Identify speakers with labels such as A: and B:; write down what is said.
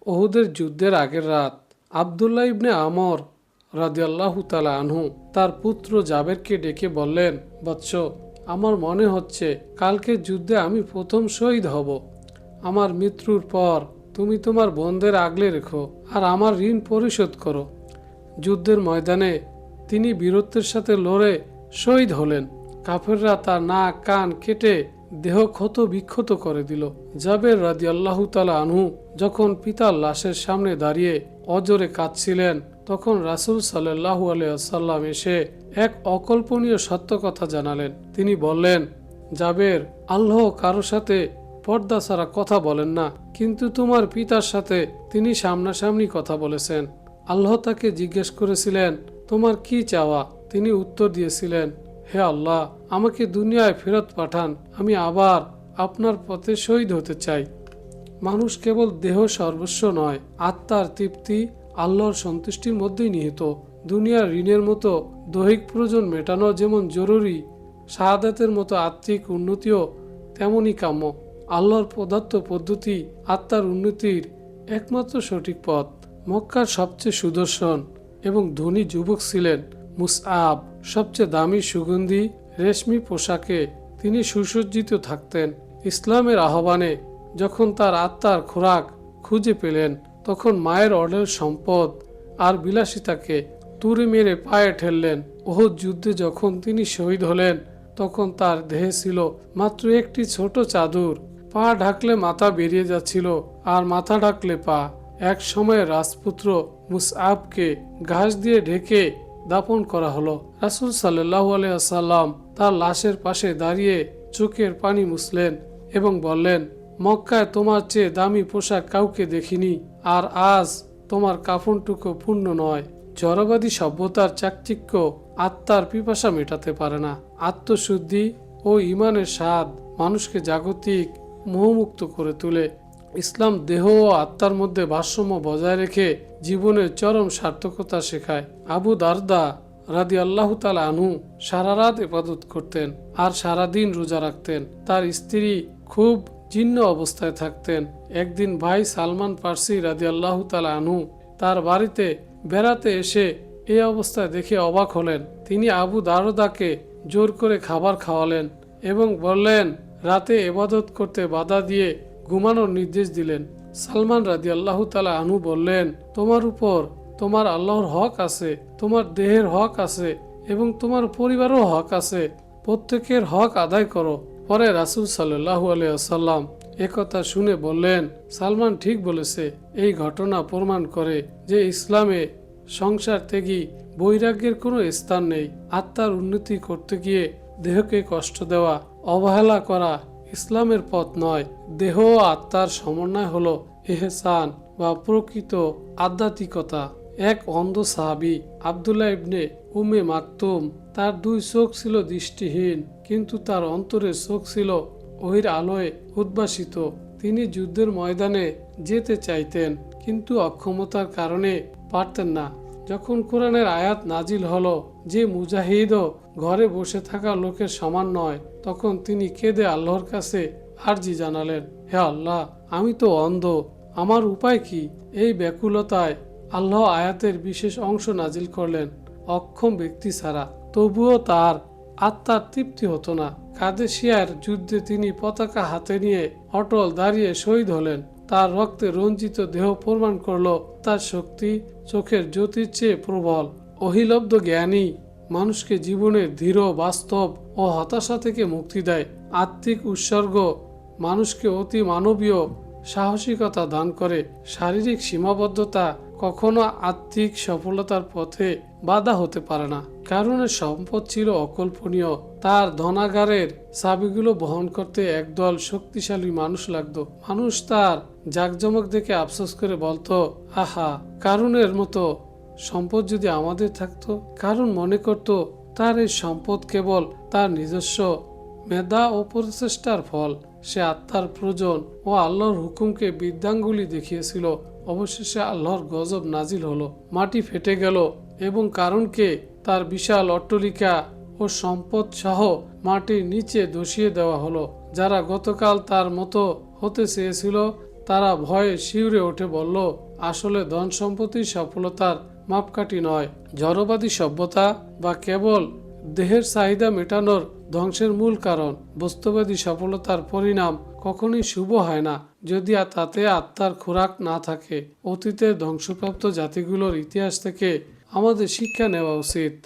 A: ওহুদের যুদ্ধের আগের রাত আব্দুল্লাহ ইবনে আমর রাদিয়াল্লাহু তাআলা আনহু তার পুত্র জাবেরকে ডেকে বললেন, বৎস, আমার মনে হচ্ছে কালকের যুদ্ধে আমি প্রথম শহীদ হব। আমার মৃত্যুর পর তুমি তোমার বোনদের আগলে রেখো আর আমার ঋণ পরিশোধ করো। যুদ্ধের ময়দানে তিনি বীরত্বের সাথে লড়ে শহীদ হলেন। কাফেররা তার নাক কান কেটে দেহ ক্ষত বিক্ষত করে দিল। জাবের রাদিয়াল্লাহু তাআলা আনহু যখন পিতার লাশের সামনে দাঁড়িয়ে অজরে কাঁদছিলেন, তখন রাসূল সাল্লাল্লাহু আলাইহি ওয়াসাল্লাম এসে এক অকল্পনীয় সত্য কথা জানালেন। তিনি বললেন, জাবের, আল্লাহ কারো সাথে পর্দা ছাড়া কথা বলেন না, কিন্তু তোমার পিতার সাথে তিনি সামনাসামনি কথা বলেছেন। আল্লাহ তাকে জিজ্ঞেস করেছিলেন, তোমার কি চাওয়া? তিনি উত্তর দিয়েছিলেন, হে আল্লাহ, আমাকে দুনিয়ায় ফেরত পাঠান, আমি আবার আপনার পথে শহীদ হতে চাই। মানুষ কেবল দেহ সর্বস্ব নয়, আত্মার তৃপ্তি আল্লাহর সন্তুষ্টির মধ্যেই নিহিত। দুনিয়ার ঋণের মতো দৈহিক প্রয়োজন মেটানো যেমন জরুরি, শাহাদাতের মতো আত্মিক উন্নতিও তেমনই কাম্য। আল্লাহর প্রদত্ত পদ্ধতি আত্মার উন্নতির একমাত্র সঠিক পথ। মক্কার সবচেয়ে সুদর্শন এবং ধনী যুবক ছিলেন মুসআব। সবচেয়ে দামি সুগন্ধি রেশমি পোশাকে তিনি সুসজ্জিত থাকতেন। ইসলামের আহ্বানে যখন তার আত্মার খোরাক খুঁজে পেলেন, তখন মায়ের অঢেল সম্পদ আর বিলাসিতাকে তুড়ি মেরে পায়ে ঠেললেন। ওহুদ যুদ্ধে যখন তিনি শহীদ হলেন, তখন তার দেহে ছিল মাত্র একটি ছোট চাদর। পা ঢাকলে মাথা বেরিয়ে যাচ্ছিল আর মাথা ঢাকলে পা। এক সময় রাজপুত্র মুসআবকে ঘাস দিয়ে ঢেকে দাফন করা হলো। রাসূল সাল্লাল্লাহু আলাইহি ওয়াসাল্লাম তার লাশের পাশে দাঁড়িয়ে চোখের পানি মুছলেন এবং বললেন, মক্কায় তোমার চেয়ে দামি পোশাক কাউকে দেখিনি, আর আজ তোমার কাফনটুকু পূর্ণ নয়। জড়বাদী সভ্যতার চাকচিক্য আত্মার পিপাসা মেটাতে পারে না। আত্মশুদ্ধি ও ঈমানের স্বাদ মানুষকে জাগতিক মোহমুক্ত করে তোলে। ইসলাম দেহ ও আত্মার মধ্যে ভারসাম্য বজায় রেখে জীবনের চরম সার্থকতা শেখায়। আবু দারদা রাদিয়াল্লাহু তাআলা আনহু সারা রাত ইবাদত করতেন আর সারাদিন রোজা রাখতেন। তার স্ত্রী খুব জীর্ণ অবস্থায় থাকতেন। একদিন ভাই সালমান ফার্সি রাদিয়াল্লাহু তাআলা আনহু তার বাড়িতে বেড়াতে এসে এই অবস্থায় দেখে অবাক হলেন। তিনি আবু দারদাকে জোর করে খাবার খাওয়ালেন এবং বললেন, রাতে ইবাদত করতে বাধা দিয়ে ঘুমানোর নির্দেশ দিলেন। সালমান রাদিয়াল্লাহু তাআলা আনহু বললেন, তোমার উপর তোমার আল্লাহর হক আছে, তোমার দেহের হক আছে এবং তোমার পরিবারও হক আছে। প্রত্যেকের হক আদায় করো। পরে রাসূল সাল্লাল্লাহু আলাইহি ওয়াসাল্লাম একথা শুনে বললেন, সালমান ঠিক বলেছে। এই ঘটনা প্রমাণ করে যে ইসলামে সংসার ত্যাগী বৈরাগ্যের কোনো স্থান নেই। আত্মার উন্নতি করতে গিয়ে দেহকে কষ্ট দেওয়া, অবহেলা করা ইসলামের পথ নয়। দেহ ও আত্মার সমন্বয় হলো ইহসান বা প্রকৃত আধ্যাত্মিকতা। এক অন্ধ সাহাবী আব্দুল্লাহ ইবনে উম্মে মাকতুম, তার দুই চোখ ছিল দৃষ্টিহীন, কিন্তু তার অন্তরের চোখ ছিল ওহির আলোয় উদ্ভাসিত। তিনি যুদ্ধের ময়দানে যেতে চাইতেন, কিন্তু অক্ষমতার কারণে পারতেন না। যখন কোরআনের আয়াত নাজিল হলো যে মুজাহিদও ঘরে বসে থাকা লোকের সমান নয়, তখন তিনি কেঁদে আল্লাহর কাছে আরজি জানালেন, হে আল্লাহ, আমি তো অন্ধ, আমার উপায় কি? এই ব্যাকুলতায় আল্লাহ আয়াতের বিশেষ অংশ নাজিল করলেন। অক্ষম ব্যক্তি ছাড়া তবুও তার আত্মার তৃপ্তি হতো না। কাদেসিয়ার যুদ্ধে তিনি পতাকা হাতে নিয়ে অটল দাঁড়িয়ে শহীদ হলেন। তার রক্তে রঞ্জিত দেহ প্রমাণ করল তার শক্তি চোখের জ্যোতির চেয়ে প্রবল। অহিলব্ধ জ্ঞানী মানুষকে জীবনের দৃঢ় বাস্তব ও হতাশা থেকে মুক্তি দেয়। আত্মিক উৎসর্গ মানুষকে অতি মানবীয় সাহসিকতা দান করে। শারীরিক সীমাবদ্ধতা কখনো আত্মিক সফলতার পথে বাধা হতে পারে না। কারণের সম্পদ ছিল অকল্পনীয়। তার ধনাগারের চাবিগুলো বহন করতে একদল শক্তিশালী মানুষ লাগতো। মানুষ তার জাকজমক দেখে আফসোস করে বলতো, আহা, কারণের মতো সম্পদ যদি আমাদের থাকতো। কারণ মনে করত তার এই সম্পদ কেবল তার নিজস্ব মেধা ও প্রচেষ্টার ফল। সে আত্মার প্রয়োজন ও আল্লাহর হুকুমকে বৃদ্ধাঙ্গুলি দেখিয়েছিল। অবশেষে আল্লাহর গজব নাজিল হলো, মাটি ফেটে গেল এবং কারণকে তার বিশাল অট্টালিকা ও সম্পদ সহ মাটির নিচে ধসিয়ে দেওয়া হলো। যারা গতকাল তার মতো হতে চেয়েছিল তারা ভয়ে শিউরে উঠে বলল, আসলে ধন সম্পত্তির সফলতার মাপকাঠি নয়, জড়বাদী সভ্যতা বা কেবল দেহের চাহিদা মেটানোর ধ্বংসের মূল কারণ। বস্তুবাদী সফলতার পরিণাম কখনোই শুভ হয় না যদি তাতে আত্মার খোরাক না থাকে। অতীতের ধ্বংসপ্রাপ্ত জাতিগুলোর ইতিহাস থেকে আমাদের শিক্ষা নেওয়া উচিত।